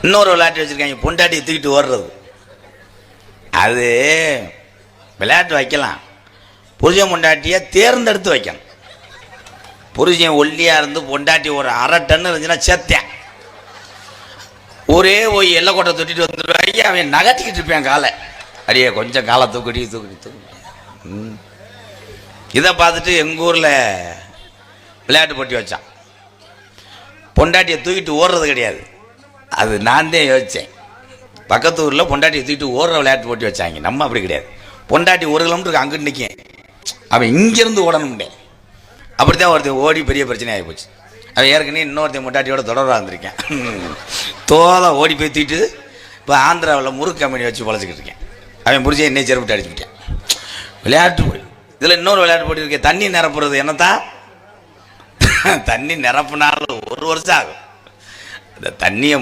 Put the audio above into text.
இன்னொரு விளையாட்டு வச்சுருக்காங்க, பொண்டாட்டியை தூக்கிட்டு ஓடுறது. அது விளையாட்டு வைக்கலாம், புருஷன் பொண்டாட்டியை தேர்ந்தெடுத்து வைக்கணும். புருஷன் ஒல்லியாக இருந்து பொண்டாட்டி ஒரு 1/2 டன் இருந்துச்சுன்னா சேர்த்தேன் ஒரே போய் எல்லைக்கோட்டை தொட்டிட்டு வந்துடுவாங்க. அவன் நகட்டிக்கிட்டு இருப்பேன் காலை, அடியே கொஞ்சம் காலை தூக்கடி தூக்கடி தூக்கி. இதை பார்த்துட்டு எங்கள் ஊரில் விளையாட்டு போட்டி வச்சான். பொண்டாட்டியை தூக்கிட்டு ஓடுறது கிடையாது, அது நான் தான் யோசித்தேன். பக்கத்து ஊரில் பொண்டாட்டியை தூக்கிட்டு ஓடுற விளையாட்டு போட்டி வச்சாங்க. நம்ம அப்படி கிடையாது. பொண்டாட்டி 1 கிலோமீட்டருக்கு அங்கிட்டு நிற்கும், அவன் இங்கேருந்து ஓடணும்டே. அப்படி தான் ஒருத்தன் ஓடி பெரிய பிரச்சனை ஆகி போச்சு. அவன் ஏற்கனவே இன்னொருத்தன் பொண்டாட்டியோட தொடர்பாக இருந்திருக்கேன். தோலை ஓடி போய் தூக்கிட்டு இப்போ ஆந்திராவில் முறுக்கு கம்பெனி வச்சு பொழைச்சிக்கிட்டு இருக்கேன். அவன் புரிஞ்சு என்னை செருப்பிட்டு அடிச்சுக்கிட்டேன். விளையாட்டு போய் இதில் இன்னொரு விளையாட்டு போட்டி இருக்கேன், தண்ணி நிரப்புறது. என்னத்தான் தண்ணி நிரப்புனாலும் 1 வருஷம் ஆகும். அந்த தண்ணியை